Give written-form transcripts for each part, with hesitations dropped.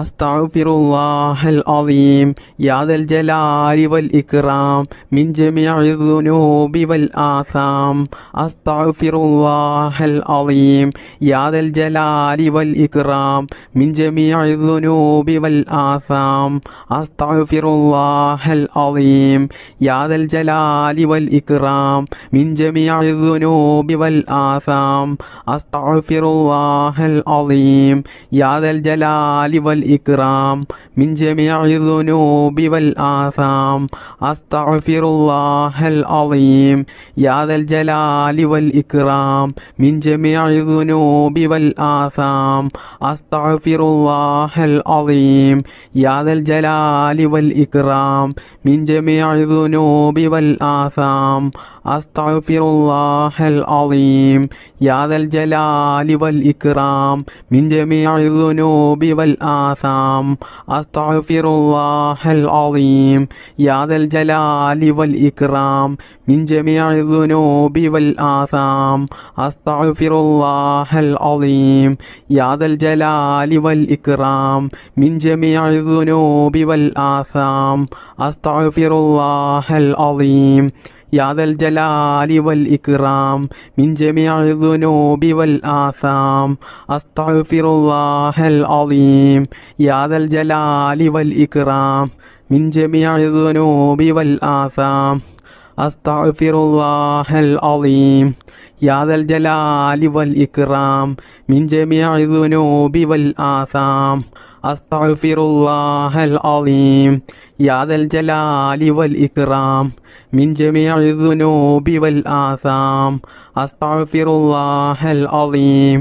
അസ്തഗ്ഫിറുല്ലാഹൽ അളീം യാ ദൽ ജലാലി വൽ ഇക്റാം മിൻ ജമീഇ ദുനൂബി വൽ ആസാം. അസ്തഗ്ഫിറുല്ലാഹൽ അളീം യാ ദൽ ജലാലി വൽ ഇക്റാം മിൻ ജമീഇ ദുനൂബി വൽ ആസാം. അസ്തഗ്ഫിറുല്ലാഹൽ അളീം യാ ദൽ ജലാലി വൽ ഇക്റാം മിൻ ജമീഇ ദുനൂബി വൽ ആസാം. അസ്തഗ്ഫിറുല്ലാഹൽ അളീം യാ ദൽ ജലാലി വൽ ഇക്റാം മിൻ ജമീഇ ദുനൂബി വൽ ആസാം. അസ്തഗ്ഫിറുല്ലാഹൽ അളീം യാ ദൽ ജലാലി വൽ ഇക്റാം മിൻ ജമീഇ ദുനൂബി വൽ ആസാം. അസ്തഗ്ഫിറുല്ലാഹൽ അളീം യാ ദൽ ജലാലി വൽ ഇക്റാം മിൻ ജമീഇ ദുനൂബി വൽ ആസാം. അസ്തഗ്ഫിറുല്ലാഹൽ അളീം യാ ദൽ ജലാലി വൽ ഇക്റാം മിൻ ജമീഇ ദുനൂബി വൽ ആസാം. അസ്തഗ്ഫിറുല്ലാഹൽ അളീം യാ ദൽ ജലാലി വൽ ഇക്റാം മിൻ ജമീഇ ദുനൂബി വൽ ആസാം. അസ്തഗ്ഫിറുല്ലാഹൽ അളീം യാ ദൽ ജലാലി വൽ ഇക്റാം മിൻ ജമീഇ ദുനൂബി വൽ ആസാം. അസ്തഗ്ഫിറുല്ലാഹൽ അളീം യാ ദൽ ജലാലി വൽ ഇക്റാം മിൻ ജമീഇ ദുനൂബി വൽ ആസാം. അസ്തഗ്ഫിറുല്ലാഹൽ അളീം യാ ദൽ ജലാലി വൽ ഇക്റാം മിൻ ജമീഇ ദുനൂബി വൽ ആസാം. അസ്തഗ്ഫിറുല്ലാഹൽ അളീം യാ ദൽ ജലാലി വൽ ഇക്റാം മിൻ ജമീഇ ദുനൂബി വൽ ആസാം. അസ്തഗ്ഫിറുല്ലാഹൽ അളീം യാ ദൽ ജലാലി വൽ ഇക്റാം മിൻ ജമീഇ ദുനൂബി വൽ ആസാം. അസ്തഗ്ഫിറുല്ലാഹൽ അളീം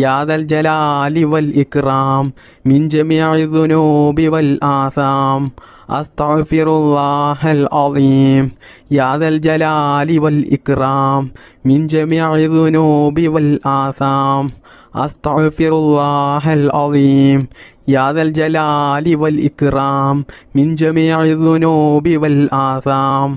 യാ ദൽ ജലാലി വൽ ഇക്റാം മിൻ ജമീഇ ദുനൂബി വൽ ആസാം. അസ്തഗ്ഫിറുല്ലാഹൽ അളീം യാ ദൽ ജലാലി വൽ ഇക്റാം മിൻ ജമീഇ ദുനൂബി വൽ ആസാം. അസ്തഗ്ഫിറുല്ലാഹൽ അളീം യാ ദൽ ജലാലി വൽ ഇക്റാം മിൻ ജമീഇ ദുനൂബി വൽ ആസാം.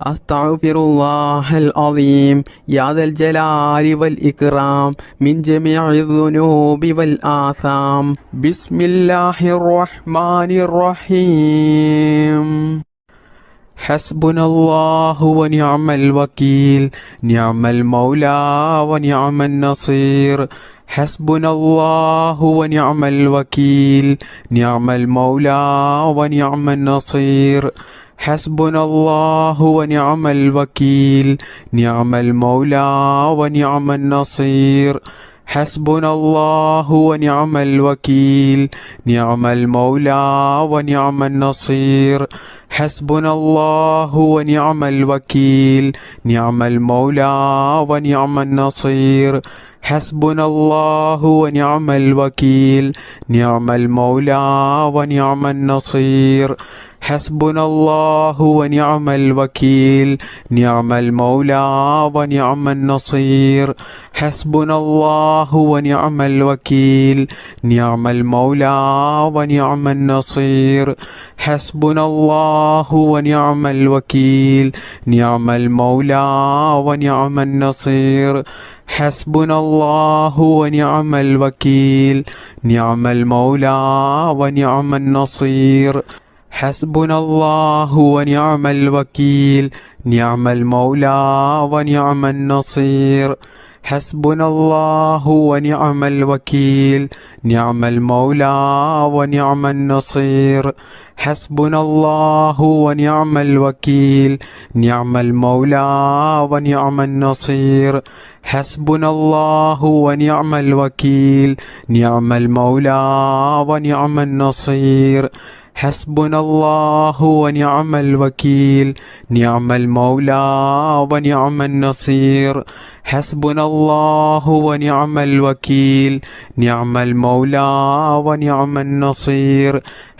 അസ്തഗ്ഫിറുല്ലാഹൽ അളീം യാ ദൽ ജലാലി വൽ ഇക്റാം മിൻ ജമീഇ ദുനൂബി വൽ ആസാം. ബിസ്മില്ലാഹിർ റഹ്മാനിർ റഹീം. ഹസ്ബുനല്ലാഹു വ നിഅമൽ വകീൽ നിഅമൽ മൗലാ വ നിഅമൻ നസീർ. ഹസ്ബുനല്ലാഹു വ നിഅമൽ വകീൽ നിഅമൽ മൗലാ വ നിഅമൻ നസീർ. ഹസ്ബുനല്ലാഹു വ നിഅമൽ വകീൽ നിഅമൽ മൗലാ വ നിഅമൻ നസീർ. ഹസ്ബുനല്ലാഹു വ നിഅമൽ വകീൽ നിഅമൽ മൗലാ വ നിഅമൻ നസീർ. ഹസ്ബുനല്ലാഹു വ നിഅമൽ വകീൽ നിഅമൽ മൗലാ വ നിഅമൻ നസീർ. ഹസ്ബുനല്ലാഹു വ നിഅമൽ വകീൽ നിഅമൽ മൗലാ വ നിഅമൻ നസീർ. ഹസ്ബുനല്ലാഹു വ നിഅമൽ വകീൽ നിഅമൽ മൗലാ വ നിഅമൻ നസീർ. ഹസ്ബുനല്ലാഹു വ നിഅമൽ വകീൽ നിഅമൽ മൗലാ വ നിഅമൻ നസീർ. ഹസ്ബുനല്ലാഹു വ നിഅമൽ വകീൽ നിഅമൽ മൗലാ വ നിഅമൻ നസീർ. ഹസ്ബുനല്ലാഹു വ നിഅമൽ വകീൽ നിഅമൽ മൗലാ വ നിഅമൻ നസീർ. ഹസ്ബുനല്ലാഹു വ നിഅമൽ വകീൽ നിഅമൽ മൗലാ വ നിഅമൻ നസീർ. ഹസ്ബുനല്ലാഹു വ നിഅമൽ വകീൽ നിഅമൽ മൗലാ വ നിഅമൻ നസീർ. ഹസ്ബുനല്ലാഹു വ നിഅമൽ വകീൽ നിഅമൽ മൗലാ വ നിഅമൻ നസീർ. ഹസ്ബുനല്ലാഹു വ നിഅമൽ വകീൽ നിഅമൽ മൗലാ വ നിഅമൻ നസീർ. ഹസ്ബുനല്ലാഹു വ നിഅമൽ വകീൽ നിഅമൽ മൗലാ വ നിഅമൻ നസീർ. ഹസ്ബുനല്ലാഹു വ നിഅമൽ വകീൽ നിഅമൽ മൗലാ വ നിഅമൻ നസീർ.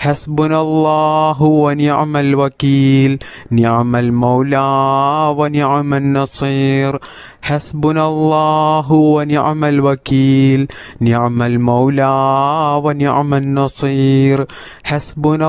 ഹസ്ബുനല്ലാഹു വ നിഅമൽ വകീൽ നിഅമൽ മൗലാ വ നിഅമൻ നസീർ. ഹസ്ബുനല്ലാഹു വ നിഅമൽ വകീൽ നിഅമൽ മൗലാ വ നിഅമൻ നസീർ. ഹസ്ബുന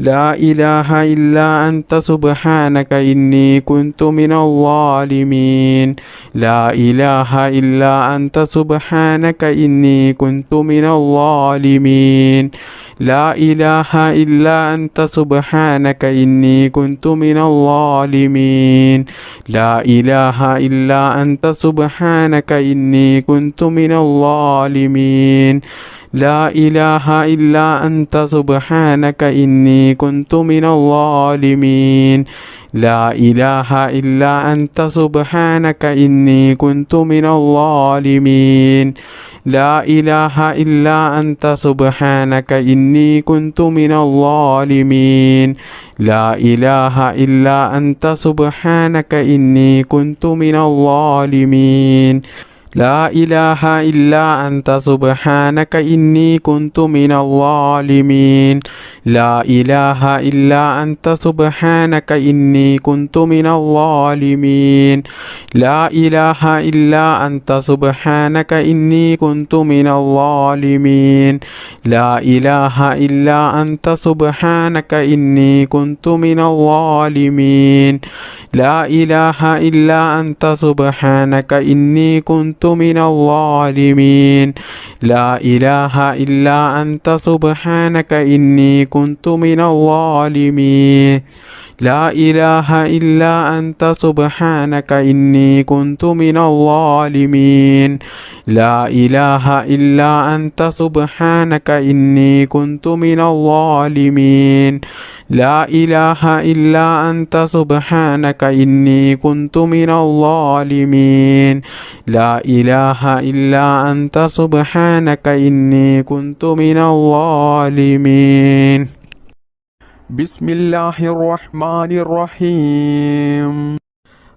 لا إله إلا أنت سبحانك إني كنت من الظالمين لا إله إلا أنت سبحانك إني كنت من الظالمين لا إله إلا أنت سبحانك إني كنت من الظالمين لا إله إلا أنت سبحانك إني كنت من الظالمين لا إله إلا أنت سبحانك إني كنت من الظالمين لا إله إلا أنت سبحانك إني كنت من الظالمين لا إله إلا أنت سبحانك إني كنت من الظالمين لا إله إلا أنت سبحانك إني كنت من الظالمين لا إله إلا أنت سبحانك إني كنت من الظالمين لا إله إلا أنت سبحانك إني كنت من الظالمين لا إله إلا أنت سبحانك إني كنت من الظالمين لا إله إلا أنت سبحانك إني كنت من الظالمين لا إله إلا أنت سبحانك إني كنت من الظالمين لا إله إلا أنت سبحانك إني كنت من الظالمين لا إله إلا أنت سبحانك إني كنت من الظالمين لا إله إلا أنت سبحانك إني كنت من الظالمين لا إله إلا أنت سبحانك إني كنت من الظالمين لا إله إلا أنت سبحانك إني كنت من الظالمين بسم الله الرحمن الرحيم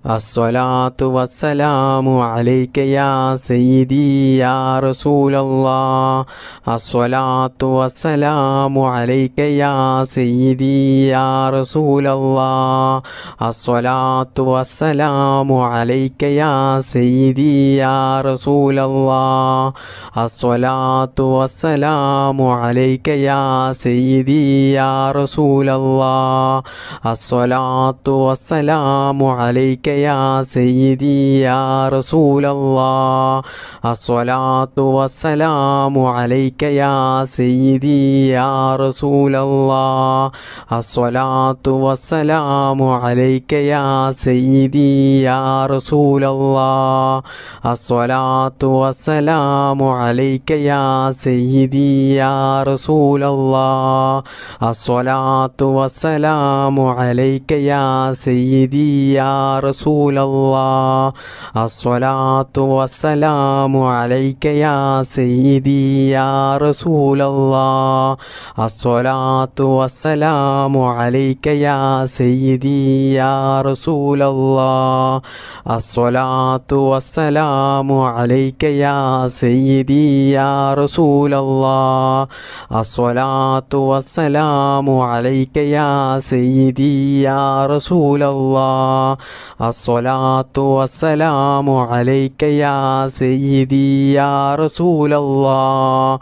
الصلاة والسلام عليك يا سيدي يا رسول الله الصلاة والسلام عليك يا سيدي يا رسول الله الصلاة والسلام عليك يا سيدي يا رسول الله الصلاة والسلام عليك يا سيدي يا رسول الله الصلاة والسلام عليك يا سيدي يا رسول الله الصلاة والسلام عليك يا سيدي يا رسول الله الصلاة والسلام عليك يا سيدي يا رسول الله الصلاة والسلام عليك يا سيدي يا رسول الله الصلاة والسلام عليك يا سيدي يا رسول الله الصلاة والسلام عليك يا سيدي يا رسول الله الصلاة والسلام عليك يا سيدي يا رسول الله الصلاة والسلام عليك يا سيدي يا رسول الله الصلاة والسلام عليك يا سيدي يا رسول الله الصلاة والسلام عليك يا سيدي يا رسول الله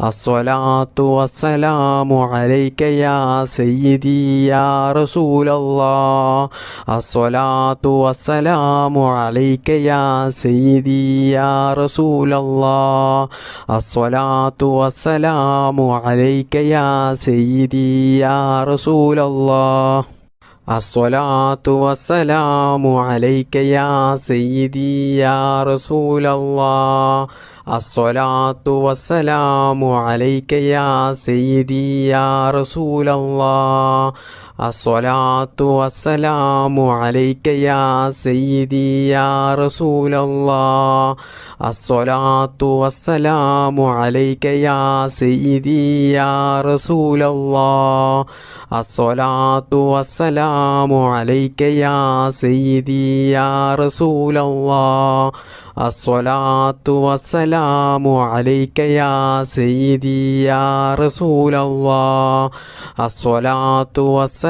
الصلاة والسلام عليك يا سيدي يا رسول الله الصلاة والسلام عليك يا سيدي يا رسول الله الصلاة والسلام عليك يا سيدي يا رسول الله الصلاة والسلام عليك يا سيدي يا رسول الله الصلاة والسلام عليك يا سيدي يا رسول الله الصلاة والسلام عليك يا سيدي يا رسول الله الصلاة والسلام عليك يا سيدي يا رسول الله الصلاة والسلام عليك يا سيدي يا رسول الله الصلاة والسلام عليك يا سيدي يا رسول الله الصلاة والسلام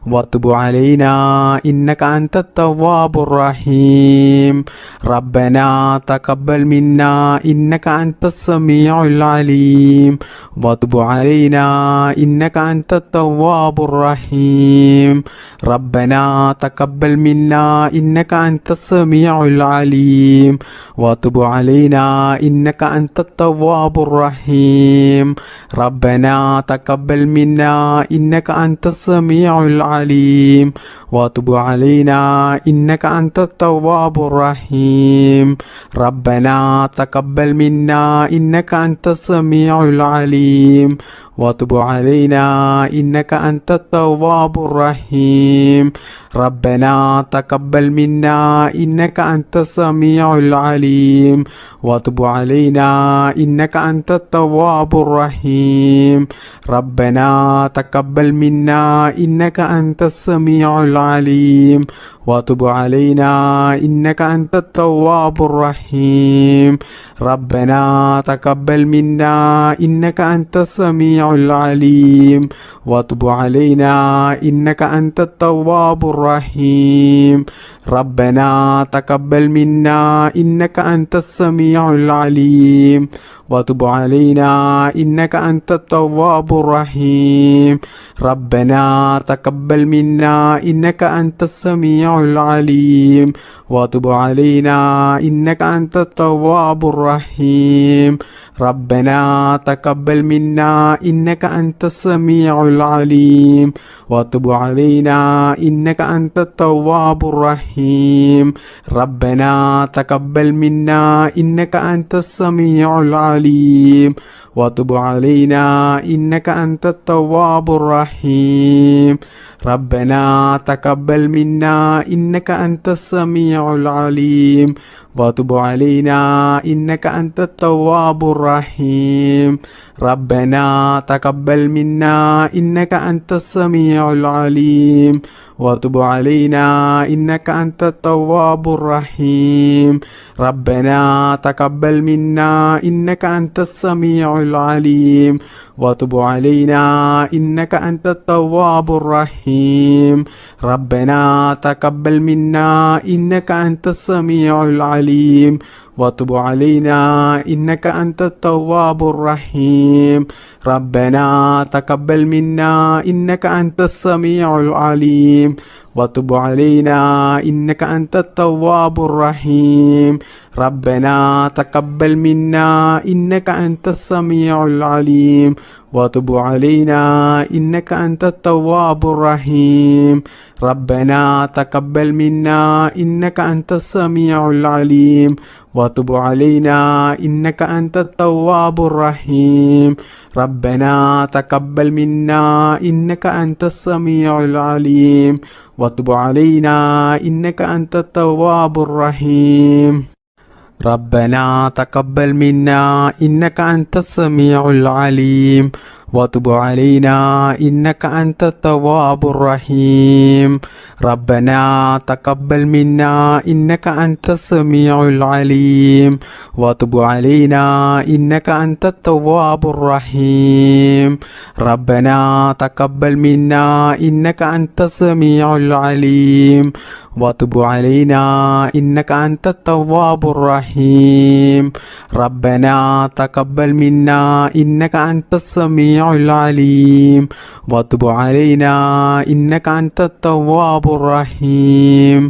وتب علينا إنك أنت التواب الرحيم ربنا تقبل منا إنك أنت السميع العليم وتب علينا إنك أنت التواب الرحيم ربنا تقبل منا إنك أنت السميع العليم وتب علينا إنك أنت التواب الرحيم ربنا تقبل منا إنك أنت السميع العليم وتب علينا إنك أنت التواب الرحيم ربنا تقبل منا إنك أنت السميع العليم وتب علينا إنك أنت التواب الرحيم ربنا تقبل منا إنك أنت السميع العليم وتب علينا إنك أنت التواب الرحيم ربنا تقبل منا إنك أنت السميع العليم وتب علينا إنك أنت التواب الرحيم ربنا تقبل منا إنك أنت السميع العليم وتب علينا إنك أنت التواب الرحيم ربنا تقبل منا إنك أنت السميع العليم وتب علينا إنك أنت التواب الرحيم ربنا تقبل منا إنك أنت السميع العليم وتب علينا إنك أنت التواب الرحيم ربنا تقبل منا إنك أنت السميع العليم وتب علينا إنك أنت التواب الرحيم ربنا تقبل منا إنك أنت السميع العليم وتب علينا إنك أنت التواب الرحيم ربنا تقبل منا إنك أنت السميع العليم وتب علينا إنك أنت التواب الرحيم ربنا تقبل منا إنك أنت السميع العليم وتب علينا إنك أنت التواب الرحيم ربنا تقبل منا إنك أنت السميع العليم وتب علينا إنك أنت التواب الرحيم ربنا تقبل منا إنك أنت السميع العليم وتب علينا إنك أنت التواب الرحيم ربنا تقبل منا إنك أنت السميع العليم وتب علينا إنك أنت التواب الرحيم ربنا تقبل منا إنك أنت السميع العليم وتب علينا إنك أنت التواب الرحيم ربنا تقبل منا إنك أنت السميع العليم وتب علينا إنك أنت التواب الرحيم ربنا تقبل منا إنك أنت السميع العليم وتب علينا إنك أنت التواب الرحيم ربنا تقبل منا إنك أنت السميع العليم وتب علينا إنك أنت التواب الرحيم ربنا تقبل منا إنك أنت السميع العليم وتب علينا إنك أنت التواب الرحيم ربنا تقبل منا إنك أنت السميع العليم وتب علينا إنك أنت التواب الرحيم ربنا تقبل منا إنك أنت السميع العليم وتب علينا إنك أنت التواب الرحيم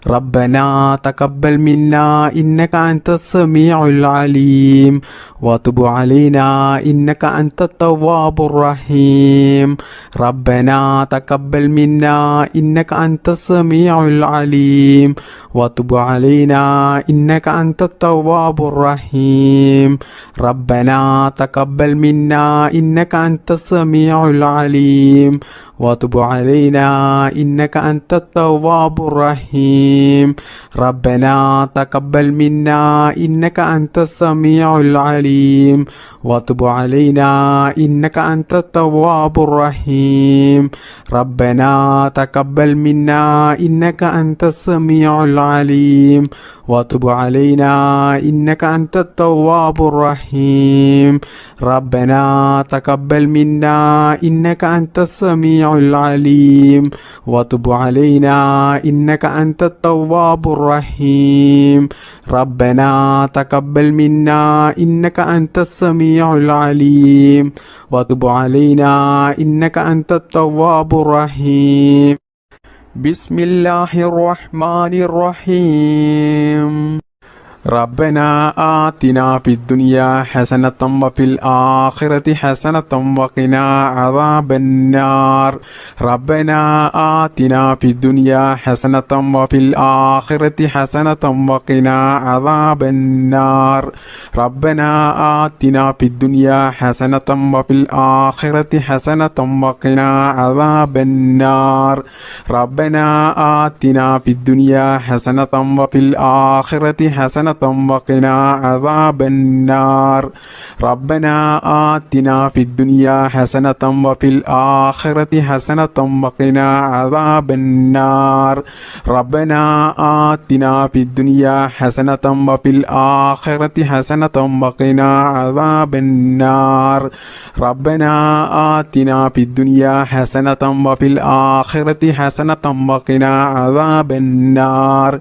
ربنا تقبل منا إنك أنت السميع العليم وتب علينا إنك أنت التواب الرحيم ربنا تقبل منا إنك أنت السميع العليم وتب علينا إنك أنت التواب الرحيم ربنا تقبل منا إنك أنت السميع العليم وتب علينا إنك أنت التواب الرحيم ربنا تقبل منا إنك أنت السميع العليم وتب علينا إنك أنت التواب الرحيم ربنا تقبل منا إنك أنت السميع العليم وتب علينا إنك أنت التواب الرحيم ربنا تقبل منا إنك أنت السميع السميع العليم وتب علينا إنك أنت التواب الرحيم ربنا تقبل منا إنك أنت السميع العليم وتب علينا إنك أنت التواب الرحيم بسم الله الرحمن الرحيم ربنا آتنا في الدنيا حسنة وفي الآخرة حسنة وقنا عذاب النار ربنا آتنا في الدنيا حسنة وفي الآخرة حسنة وقنا عذاب النار ربنا آتنا في الدنيا حسنة وفي الآخرة حسنة وقنا عذاب النار ربنا آتنا في الدنيا حسنة وفي الآخرة حسنة وقنا عذاب النار ربنا آتنا في الدنيا حسنة وفي الآخرة حسنة وقنا عذاب النار ربنا آتنا في الدنيا حسنة وفي الآخرة حسنة وقنا عذاب النار ربنا آتنا في الدنيا حسنة وفي الآخرة حسنة وقنا عذاب النار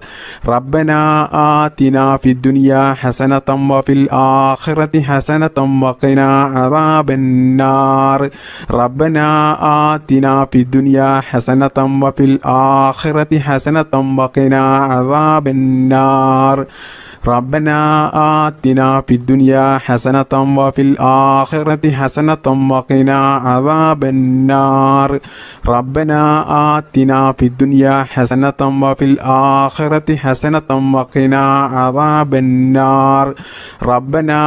ربنا آتنا في الدنيا حسنة وفي الآخرة حسنة وقنا عذاب النار ربنا آتنا في الدنيا حسنة وفي الآخرة حسنة وقنا عذاب النار ربنا آتنا في الدنيا حسنة وفي الآخرة حسنة وقنا عذاب النار ربنا آتنا في الدنيا حسنة وفي الآخرة حسنة وقنا عذاب النار ربنا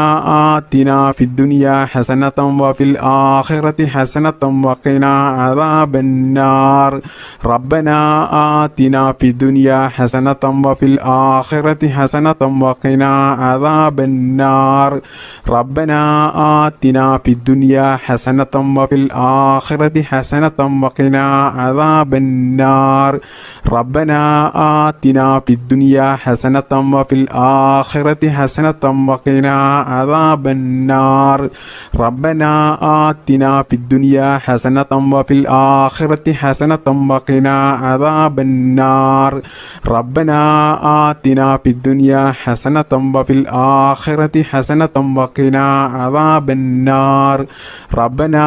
آتنا في الدنيا حسنة وفي الآخرة حسنة وقنا عذاب النار ربنا آتنا في الدنيا حسنة وفي الآخرة حسنة وقنا عذاب النار ربنا آتنا في الدنيا حسنة وفي الآخرة حسنة وقنا عذاب النار ربنا آتنا في الدنيا حسنة وفي الآخرة حسنة وقنا عذاب النار ربنا آتنا في الدنيا حسنة وفي الآخرة حسنة وقنا عذاب النار ربنا آتنا في الدنيا حسنة وفي الآخرة حسنة وقنا عذاب النار ربنا آتنا في الدنيا حسنة وفي الآخرة حسنة وقنا عذاب النار ربنا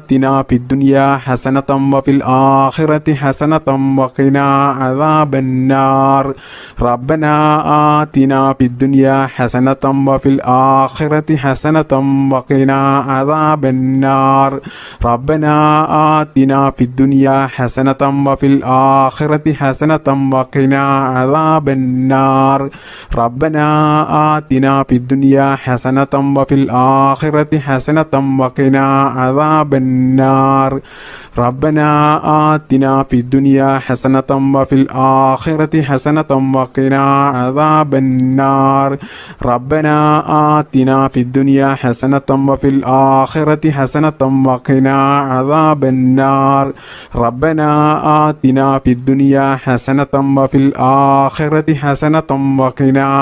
آتنا في الدنيا حسنة وفي الآخرة حسنة وقنا عذاب النار ربنا آتنا في الدنيا حسنة وفي الآخرة حسنة وقنا عذاب النار ربنا آتنا في الدنيا حسنة وفي الآخرة حسنة وقنا عذاب النار ربنا آتنا في الدنيا حسنة وفي الآخرة حسنة وقنا عذاب النار ربنا آتنا في الدنيا حسنة وفي الآخرة حسنة وقنا عذاب النار ربنا آتنا في الدنيا حسنة وفي الآخرة حسنة وقنا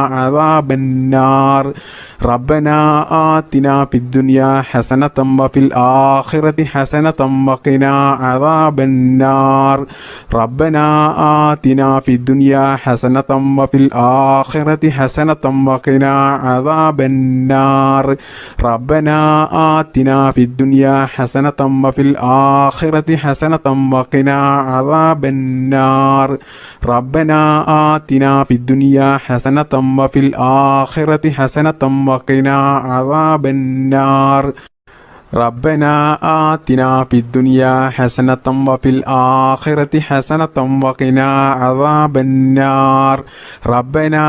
عذاب النار ربنا آتنا في الدنيا حسنة وفي الآخرة حسنة وقنا عذاب النار ربنا آتنا في الدنيا حسنة وفي الآخرة حسنة وقنا عذاب النار ربنا آتنا في الدنيا حسنة وفي الآخرة حسنة وقنا عذاب النار ربنا آتنا في الدنيا حسنة وفي الآخرة حسنة وقنا عذاب النار ربنا آتنا في الدنيا حسنة وفي الآخرة حسنة وقنا عذاب النار ربنا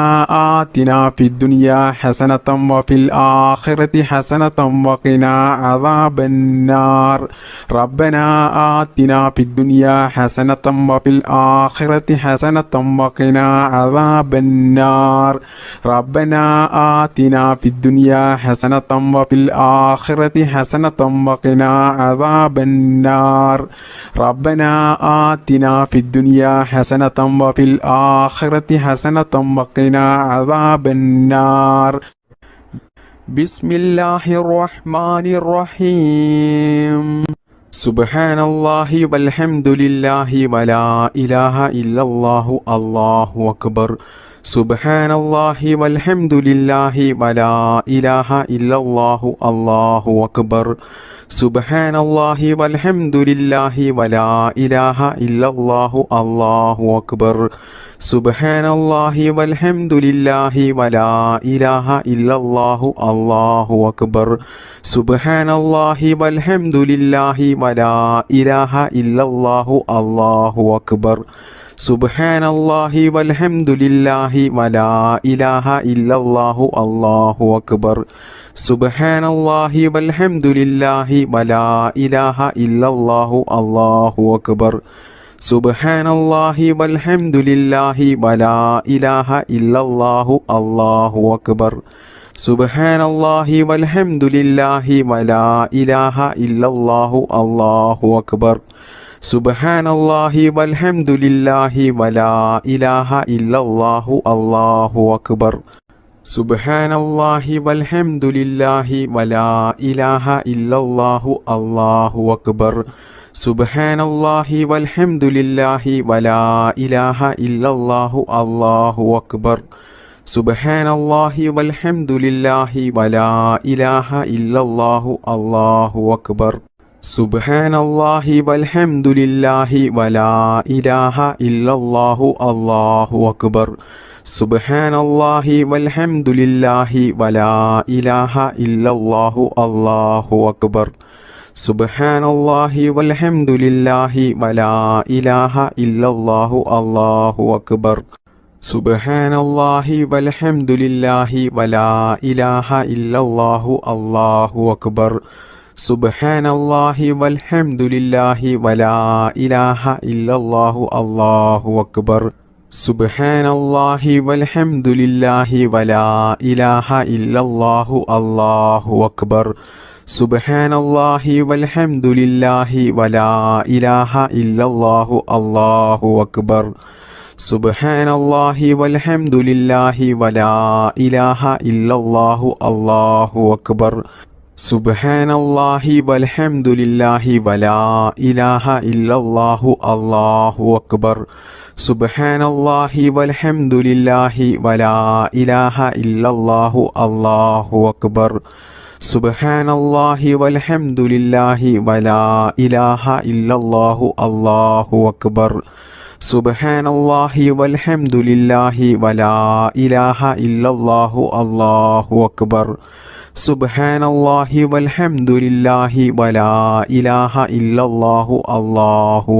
آتنا في الدنيا حسنة وفي الآخرة حسنة وقنا عذاب النار ربنا آتنا في الدنيا حسنة وفي الآخرة حسنة وقنا عذاب النار ربنا آتنا في الدنيا حسنة وفي الآخرة حسنة وقنا عذاب النار ربنا آتنا في الدنيا حسنة وفي الآخرة حسنة وقنا عذاب النار بسم الله الرحمن الرحيم സുബ്ഹാനല്ലാഹി വൽഹംദുലില്ലാഹി വലാ ഇലാഹ ഇല്ലല്ലാഹു അല്ലാഹു അക്ബർ. സുബ്ഹാനല്ലാഹി വൽഹംദുലില്ലാഹി വലാ ഇലാഹ ഇല്ലല്ലാഹു അല്ലാഹു അക്ബർ. സുബ്ഹാനല്ലാഹി വൽഹംദുലില്ലാഹി വലാ ഇലാഹ ഇല്ലല്ലാഹു അല്ലാഹു അക്ബർ. സുബ്ഹാനല്ലാഹി വൽഹംദുലില്ലാഹി വലാ ഇലാഹ ഇല്ലല്ലാഹു അല്ലാഹു അക്ബർ. സുബ്ഹാനല്ലാഹി വൽഹംദുലില്ലാഹി വലാ ഇലാഹ ഇല്ലല്ലാഹു അല്ലാഹു അക്ബർ. സുബ്ഹാനല്ലാഹി വൽഹംദുലില്ലാഹി വലാ ഇലാഹ ഇല്ലല്ലാഹു അല്ലാഹു അക്ബർ. സുബ്ഹാനല്ലാഹി വൽഹംദുലില്ലാഹി വലാ ഇലാഹ ഇല്ലല്ലാഹു അല്ലാഹു അക്ബർ. സുബ്ഹാനല്ലാഹി വൽഹംദുലില്ലാഹി വലാ ഇലാഹ ഇല്ലല്ലാഹു അല്ലാഹു അക്ബർ. സുബ്ഹാനല്ലാഹി വൽഹംദുലില്ലാഹി വലാ ഇലാഹ ഇല്ലല്ലാഹു അല്ലാഹു അക്ബർ. സുബ്ഹാനല്ലാഹി വൽഹംദുലില്ലാഹി വലാ ഇലാഹ ഇല്ലല്ലാഹു അല്ലാഹു അക്ബർ. സുബ്ഹാനല്ലാഹി വൽഹംദുലില്ലാഹി വലാ ഇലാഹ ഇല്ലല്ലാഹു അല്ലാഹു അക്ബർ. സുബ്ഹാനല്ലാഹി വൽഹംദുലില്ലാഹി വലാ ഇലാഹ ഇല്ലല്ലാഹു അല്ലാഹു അക്ബർ. സുബ്ഹാനല്ലാഹി വൽഹംദുലില്ലാഹി വലാ ഇലാഹ ഇല്ലല്ലാഹു അല്ലാഹു അക്ബർ. സുബ്ഹാനല്ലാഹി വൽഹംദുലില്ലാഹി വലാ ഇലാഹ ഇല്ലല്ലാഹു അല്ലാഹു അക്ബർ. സുബ്ഹാനല്ലാഹി വൽഹംദുലില്ലാഹി വലാ ഇലാഹ ഇല്ലല്ലാഹു അല്ലാഹു അക്ബർ. സുബ്ഹാനല്ലാഹി വൽഹംദുലില്ലാഹി വലാ ഇലാഹ ഇല്ലല്ലാഹു അല്ലാഹു അക്ബർ. സുബ്ഹാനല്ലാഹി വൽഹംദുലില്ലാഹി വലാ ഇലാഹ ഇല്ലല്ലാഹു അല്ലാഹു അക്ബർ. സുബ്ഹാനല്ലാഹി വൽഹംദുലില്ലാഹി വലാ ഇലാഹ ഇല്ലല്ലാഹു അല്ലാഹു അക്ബർ. സുബ്ഹാനല്ലാഹി വൽഹംദുലില്ലാഹി വലാ ഇലാഹ ഇല്ലല്ലാഹു അല്ലാഹു അക്ബർ. സുബ്ഹാനല്ലാഹി വൽഹംദുലില്ലാഹി വലാ ഇലാഹ ഇല്ലല്ലാഹു അല്ലാഹു അക്ബർ. സുബ്ഹാനല്ലാഹി വൽഹംദുലില്ലാഹി വലാ ഇലാഹ ഇല്ലല്ലാഹു അല്ലാഹു അക്ബർ. സുബ്ഹാനല്ലാഹി വൽഹംദുലില്ലാഹി വലാ ഇലാഹ ഇല്ലല്ലാഹു അല്ലാഹു അക്ബർ. സുബ്ഹാനല്ലാഹി വൽഹംദുലില്ലാഹി വലാ ഇലാഹ ഇല്ലല്ലാഹു അല്ലാഹു അക്ബർ. സുബ്ഹാനല്ലാഹി വൽഹംദുലില്ലാഹി വലാ ഇലാഹ ഇല്ലല്ലാഹു അല്ലാഹു അക്ബർ. സുബ്ഹാനല്ലാഹി വൽഹംദുലില്ലാഹി വലാ ഇലാഹ ഇല്ലല്ലാഹു അല്ലാഹു അക്ബർ. സുബ്ഹാനല്ലാഹി വൽഹംദുലില്ലാഹി വലാ ഇലാഹ ഇല്ലല്ലാഹു അല്ലാഹു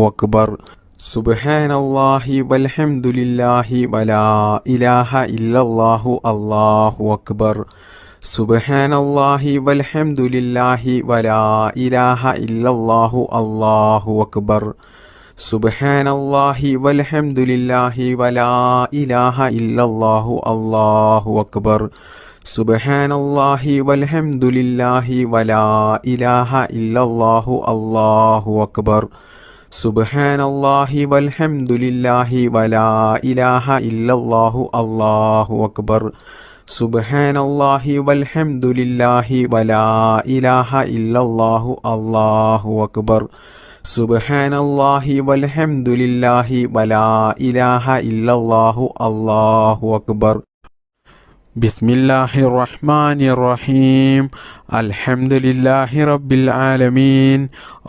അക്ബർ. സുബ്ഹാനല്ലാഹി വൽഹംദുലില്ലാഹി വലാ ഇലാഹ ഇല്ലല്ലാഹു അല്ലാഹു അക്ബർ. സുബ്ഹാനല്ലാഹി വൽഹംദുലില്ലാഹി വലാ ഇലാഹ ഇല്ലല്ലാഹു അല്ലാഹു അക്ബർ. സുബ്ഹാനല്ലാഹി വൽഹംദുലില്ലാഹി വലാ ഇലാഹ ഇല്ലല്ലാഹു അല്ലാഹു അക്ബർ. സുബ്ഹാനല്ലാഹി വൽഹംദുലില്ലാഹി വലാ ഇലാഹ ഇല്ലല്ലാഹു അല്ലാഹു അക്ബർ. സുബ്ഹാനല്ലാഹി വൽഹംദുലില്ലാഹി വലാ ഇലാഹ ഇല്ലല്ലാഹു അല്ലാഹു അക്ബർ. സുബ്ഹാനല്ലാഹി വൽഹംദുലില്ലാഹി വലാ ഇലാഹ ഇല്ലല്ലാഹു അല്ലാഹു അക്ബർ. സുബ്ഹാനല്ലാഹി വൽഹംദുലില്ലാഹി വലാ ഇലാഹ ഇല്ലല്ലാഹു അല്ലാഹു അക്ബർ. ബിസ്മില്ലാഹിർ റഹ്മാനിർ റഹീം. അൽഹംദുലില്ലാഹി റബ്ബിൽ ആലമീൻ.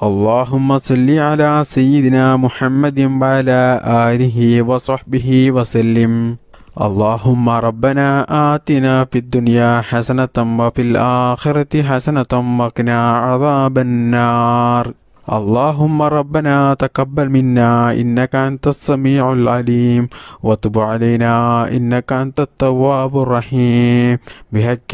അല്ലാഹുമ്മ സല്ലി അലാ സയ്യിദിനാ മുഹമ്മദിൻ വഅലാ ആലിഹി വസഹ്ബിഹി വസല്ലിം. اللهم ربنا آتنا في الدنيا حسنة وفي الآخرة حسنة وقنا عذاب النار. اللهم ربنا تقبل منا إنك أنت السميع العليم وتب علينا إنك أنت التواب الرحيم. بحق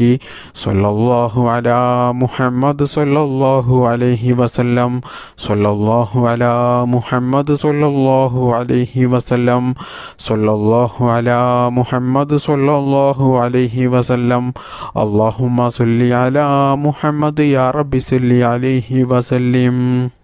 صلى الله على محمد صلى الله عليه وسلم. صلى الله على محمد صلى الله عليه وسلم. صلى الله على محمد صلى الله عليه وسلم. اللهم صل على محمد يا رب صل عليه وسلم.